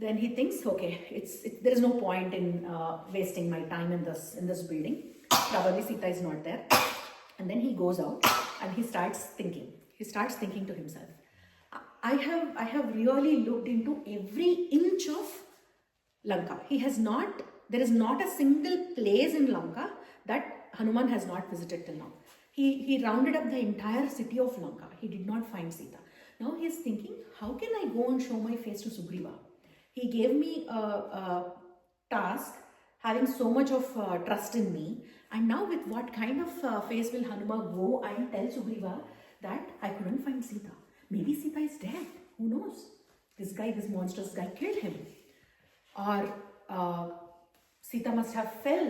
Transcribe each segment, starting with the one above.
Then he thinks, okay, there is no point in wasting my time in this building. Probably Sita is not there. And then he goes out and he starts thinking. He starts thinking to himself, I have really looked into every inch of Lanka. There is not a single place in Lanka that Hanuman has not visited till now. He rounded up the entire city of Lanka. He did not find Sita. Now he is thinking, how can I go and show my face to Sugriva? He gave me a task, having so much of trust in me. And now with what kind of face will Hanuman go and tell Sugriva that I couldn't find Sita? Maybe Sita is dead. Who knows? This monstrous guy killed him. Or Sita must have fell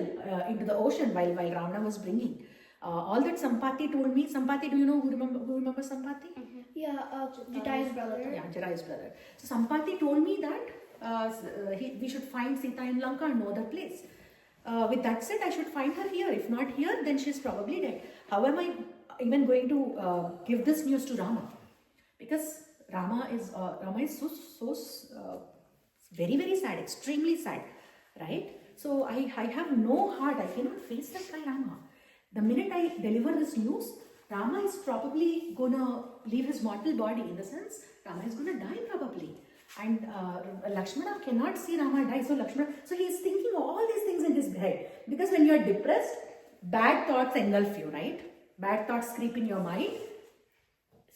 into the ocean while Ravana was bringing. All that Sampati told me. Sampati, do you know who remembers Sampati? Mm-hmm. Yeah, Jatayu's brother. Yeah, Jatayu's brother. So Sampati told me that we should find Sita in Lanka and no other place. With that said, I should find her here. If not here, then she's probably dead. How am I even going to give this news to Rama? Because Rama is so very, very sad, extremely sad, right? So I have no heart. I cannot face that guy Rama. The minute I deliver this news, Rama is probably gonna leave his mortal body. In the sense, Rama is gonna die probably. And Lakshmana cannot see Rama die. So he is thinking all these things in his head. Because when you are depressed, bad thoughts engulf you, right? Bad thoughts creep in your mind.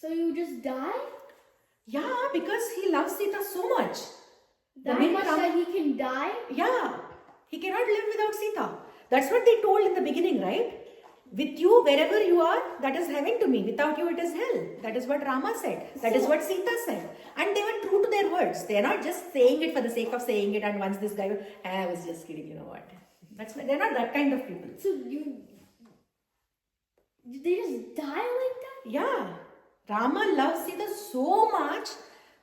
So you just die? Yeah, because he loves Sita so much. That much that he can die? Yeah, he cannot live without Sita. That's what they told in the beginning, right? With you, wherever you are, that is heaven to me. Without you, it is hell. That is what Rama said. That is what Sita said. And they were true to their words. They are not just saying it for the sake of saying it. And once this guy, I was just kidding, you know what. They're not that kind of people. So they just die like that? Yeah. Rama loves Sita so much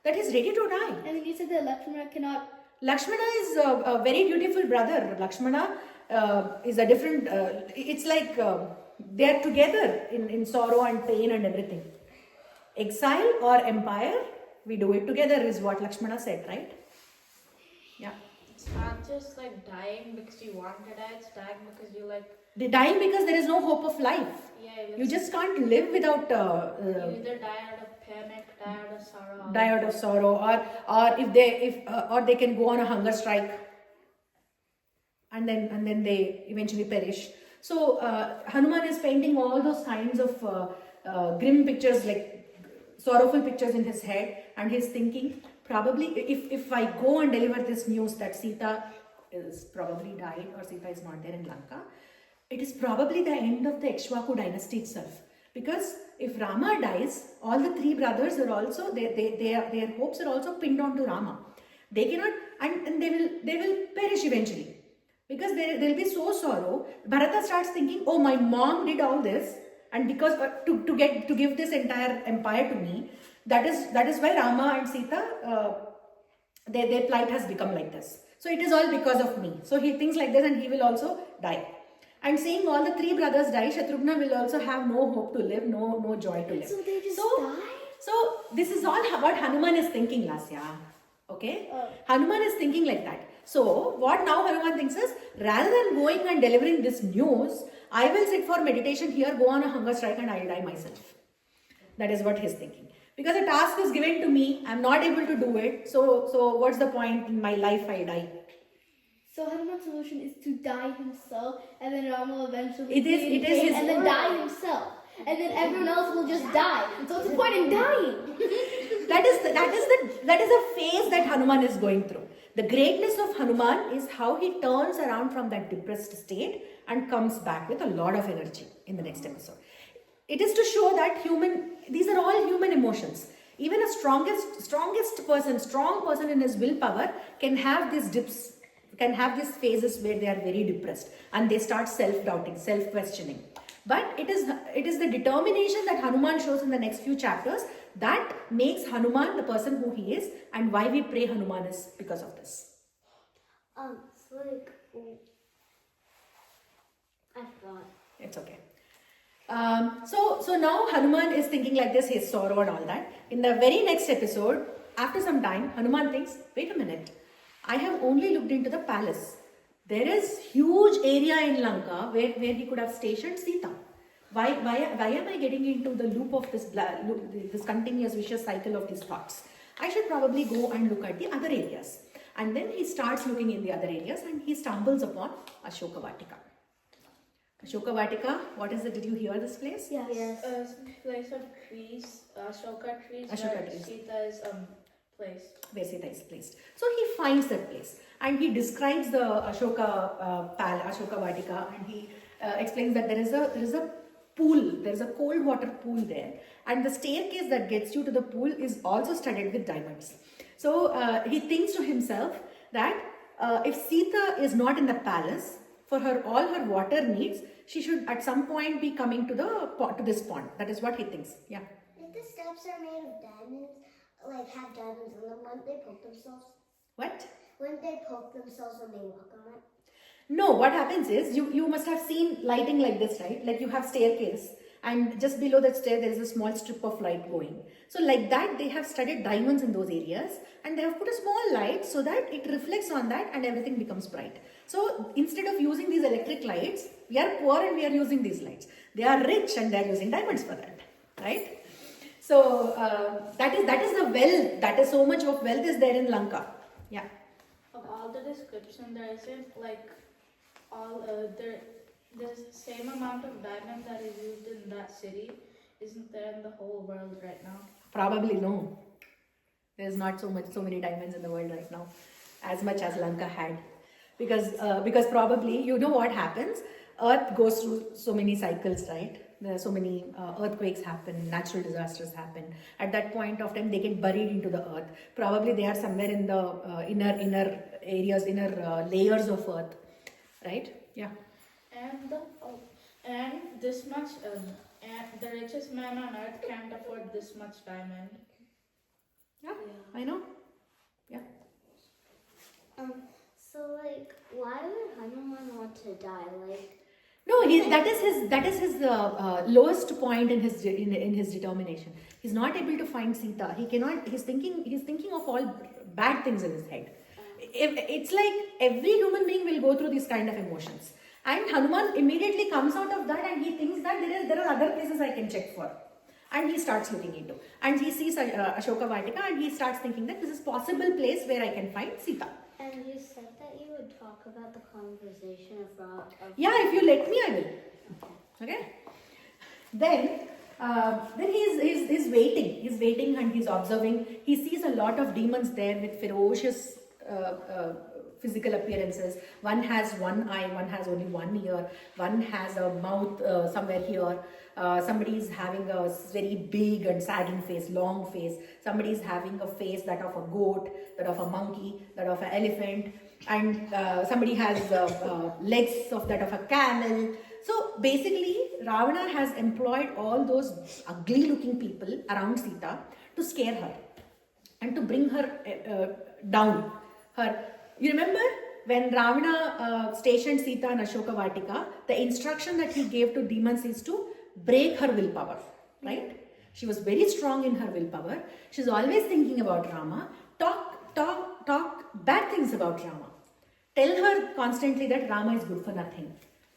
that he's ready to die. And then you said that Lakshmana cannot... Lakshmana is a very dutiful brother. Lakshmana is a different... it's like they are together in sorrow and pain and everything. Exile or empire, we do it together is what Lakshmana said, right? Yeah. It's not just like dying because you want to die, it's dying because you like... They're dying because there is no hope of life. Yeah, you just can't live without... you either die out of panic, die out of sorrow. Die out of sorrow, or they can go on a hunger strike, and then they eventually perish. So Hanuman is painting all those kinds of grim pictures, like sorrowful pictures in his head, and he's thinking, probably if I go and deliver this news that Sita is probably died or Sita is not there in Lanka, it is probably the end of the Ikshvaku dynasty itself. Because if Rama dies, all the three brothers are also, their hopes are also pinned onto Rama. They cannot, and they will perish eventually. Because they'll be so sorrow. Bharata starts thinking, oh, my mom did all this, and because to give this entire empire to me, that is why Rama and Sita, their plight has become like this. So it is all because of me. So he thinks like this, and he will also die. And seeing all the three brothers die, Shatrughna will also have no hope to live, no joy to live. So they just die? So this is all what Hanuman is thinking, Lasya. Okay? Hanuman is thinking like that. So what now Hanuman thinks is, rather than going and delivering this news, I will sit for meditation here, go on a hunger strike, and I will die myself. That is what he is thinking. Because a task is given to me, I am not able to do it. So what's the point in my life I die? So Hanuman's solution is to die himself, and then Rama will eventually it is his and then die himself, and then everyone else will just die. So what's the point in dying? that is a phase that Hanuman is going through. The greatness of Hanuman is how he turns around from that depressed state and comes back with a lot of energy in the next episode. It is to show that these are all human emotions. Even a strong person in his willpower can have these dips, can have these phases where they are very depressed and they start self-doubting, self-questioning. But it is the determination that Hanuman shows in the next few chapters that makes Hanuman the person who he is, and why we pray Hanuman is because of this. So like, I forgot. It's okay. So now Hanuman is thinking like this, his sorrow and all that. In the very next episode, after some time, Hanuman thinks, wait a minute, I have only looked into the palace. There is huge area in Lanka where he could have stationed Sita. Why am I getting into the loop of this continuous vicious cycle of these thoughts? I should probably go and look at the other areas. And then he starts looking in the other areas and he stumbles upon Ashoka Vatika. Ashoka Vatika, what is it? Did you hear this place? Yes. Place of trees, Ashoka trees, Ashoka where trees. Sita is placed. Where Sita is placed. So he finds that place and he describes the Ashoka Ashoka Vatika, and he explains that there is a pool, there is a cold water pool there, and the staircase that gets you to the pool is also studded with diamonds. So he thinks to himself that if Sita is not in the palace, for all her water needs, she should at some point be coming to this pond. That is what he thinks. Yeah. If the steps are made of diamonds, like have diamonds in them, wouldn't they poke themselves? What? Wouldn't they poke themselves when they walk on it? No, what happens is you must have seen lighting like this, right? Like you have staircase and just below that stair there is a small strip of light going. So like that they have studied diamonds in those areas and they have put a small light so that it reflects on that and everything becomes bright. So instead of using these electric lights, we are poor and we are using these lights. They are rich and they are using diamonds for that, right? So that is the wealth. That is so much of wealth is there in Lanka. Yeah. Of all the description, there isn't like all the same amount of diamond that is used in that city isn't there in the whole world right now. Probably no. There's not so many diamonds in the world right now, as much as Lanka had, because probably you know what happens. Earth goes through so many cycles, right? There are so many earthquakes happen, natural disasters happen. At that point of time, they get buried into the earth. Probably they are somewhere in the inner areas, inner layers of earth, right? Yeah. And this much and the richest man on earth can't afford this much diamond. Yeah, I know. Yeah. So like, why would Hanuman want to die? Like, No, that is his lowest point in his determination. He's not able to find Sita. He cannot. He's thinking of all bad things in his head. It's like every human being will go through these kind of emotions. And Hanuman immediately comes out of that and he thinks that there are other places I can check for. And he starts looking into. And he sees Ashoka Vatika and he starts thinking that this is possible place where I can find Sita. and you said that you would talk about the conversation of Ram. Yeah, if you let me, I will. Okay. Then he's waiting. He's waiting and he's observing. He sees a lot of demons there with ferocious physical appearances. One has one eye, one has only one ear, one has a mouth somewhere here. Somebody is having a very big and sagging face, long face. Somebody is having a face that of a goat, that of a monkey, that of an elephant, and somebody has legs of that of a camel. So basically, Ravana has employed all those ugly looking people around Sita to scare her and to bring her down. You remember when Ravana stationed Sita in Ashoka Vatika, the instruction that he gave to demons is to break her willpower, right? She was very strong in her willpower. She's always thinking about Rama. Talk bad things about Rama. Tell her constantly that Rama is good for nothing.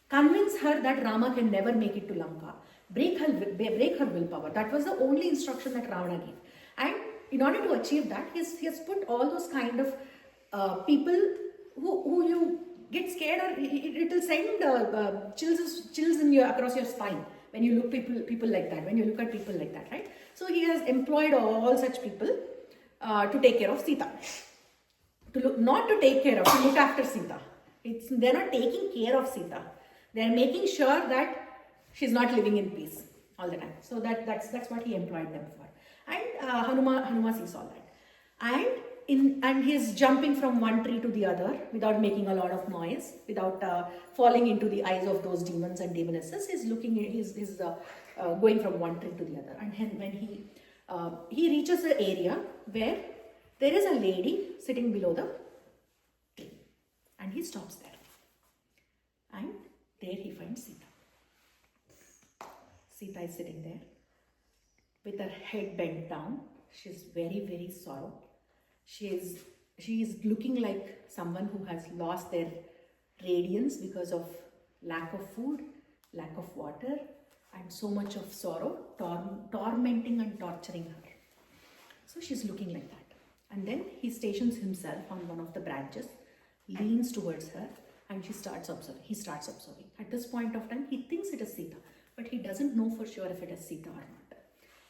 Convince her that Rama can never make it to Lanka. Break her willpower. That was the only instruction that Ravana gave. And in order to achieve that, he has put all those kind of people who you get scared, or it will send chills in across your spine when you look people like that. When you look at people like that, right? So he has employed all such people to take care of Sita. Not to take care of, to look after Sita. They're not taking care of Sita. They're making sure that she's not living in peace all the time. So that's what he employed them for. And Hanuman sees all that. And he's jumping from one tree to the other without making a lot of noise, without falling into the eyes of those demons and demonesses. He's going from one tree to the other. And when he reaches the area where there is a lady sitting below the tree, and he stops there. And there he finds Sita. Sita is sitting there with her head bent down. She's very, very sorrow. She is she is looking like someone who has lost their radiance because of lack of food, lack of water, and so much of sorrow, tormenting and torturing her. So she's looking like that. And then he stations himself on one of the branches, leans towards her, and he starts observing. At this point of time, he thinks it is Seetha, but he doesn't know for sure if it is Seetha or not.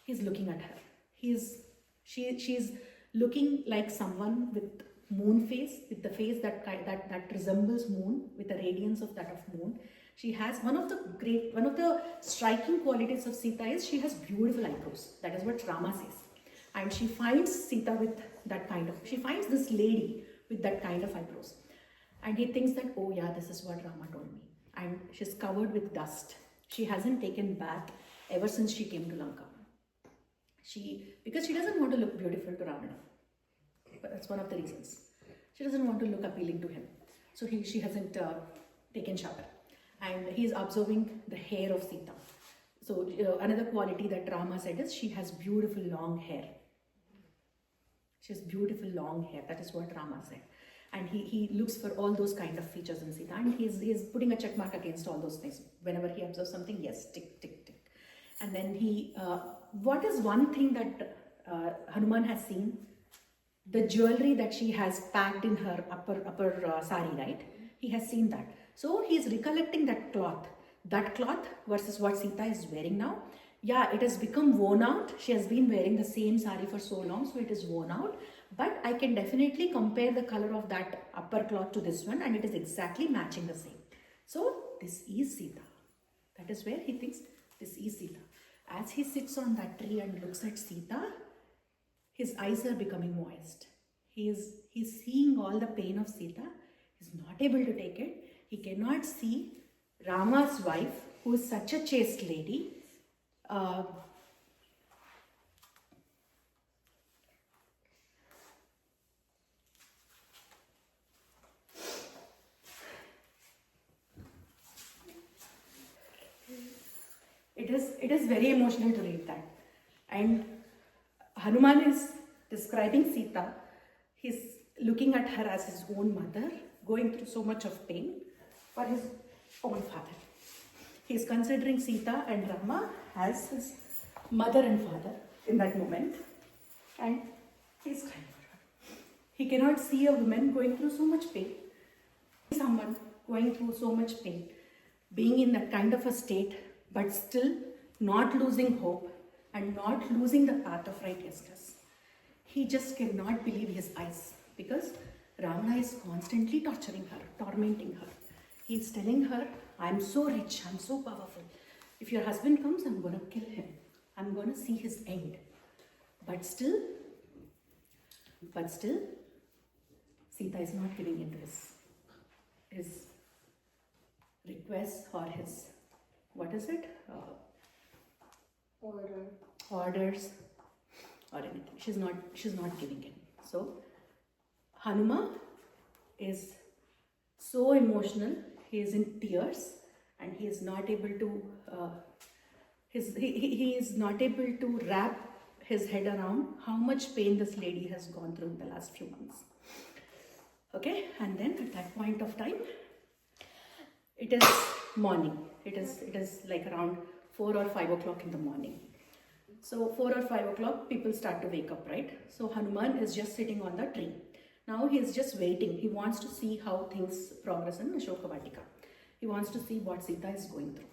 He's looking at her. She's looking like someone with moon face, with the face that resembles moon, with the radiance of that of moon. She has one of the striking qualities of Seetha is she has beautiful eyebrows. That is what Rama says. And she finds Seetha with that kind of, she finds this lady with that kind of eyebrows. And he thinks that, oh yeah, this is what Rama told me. And she's covered with dust. She hasn't taken bath ever since she came to Lanka. Because she doesn't want to look beautiful to Ravana. But that's one of the reasons. She doesn't want to look appealing to him. So she hasn't taken shower. And he's observing the hair of Seetha. So another quality that Rama said is she has beautiful long hair. She has beautiful long hair. That is what Rama said. And he looks for all those kind of features in Seetha. And he's putting a check mark against all those things. Whenever he observes something, yes, tick, tick, tick. And then what is one thing that Hanuman has seen? The jewelry that she has packed in her upper sari, right? He has seen that. So he's recollecting that cloth versus what Seetha is wearing now. Yeah, it has become worn out. She has been wearing the same sari for so long, so it is worn out. But I can definitely compare the color of that upper cloth to this one, and it is exactly matching the same. So this is Seetha. That is where he thinks this is Seetha. As he sits on that tree and looks at Seetha, his eyes are becoming moist. He's seeing all the pain of Seetha. He's not able to take it. He cannot see Rama's wife, who is such a chaste lady. It is very emotional to read that. And Hanuman is describing Seetha. He's looking at her as his own mother, going through so much of pain for his own father. He's considering Seetha and Rama as his mother and father in that moment. And he's crying for her. He cannot see a woman going through so much pain. Someone going through so much pain, being in that kind of a state, but still not losing hope and not losing the path of righteousness. He just cannot believe his eyes because Ravana is constantly torturing her, tormenting her. He's telling her, I'm so rich, I'm so powerful. If your husband comes, I'm going to kill him. I'm going to see his end. But still, Seetha is not giving in to his requests or his, what is it? Orders or anything. She's not giving in. So Hanuman is so emotional. He is in tears and he is not able to he is not able to wrap his head around how much pain this lady has gone through in the last few months. Okay, and then at that point of time, it is morning. It is like around 4 or 5 o'clock in the morning. So 4 or 5 o'clock, people start to wake up, right? So Hanuman is just sitting on the tree. Now he is just waiting. He wants to see how things progress in Ashoka Vatika. He wants to see what Seetha is going through.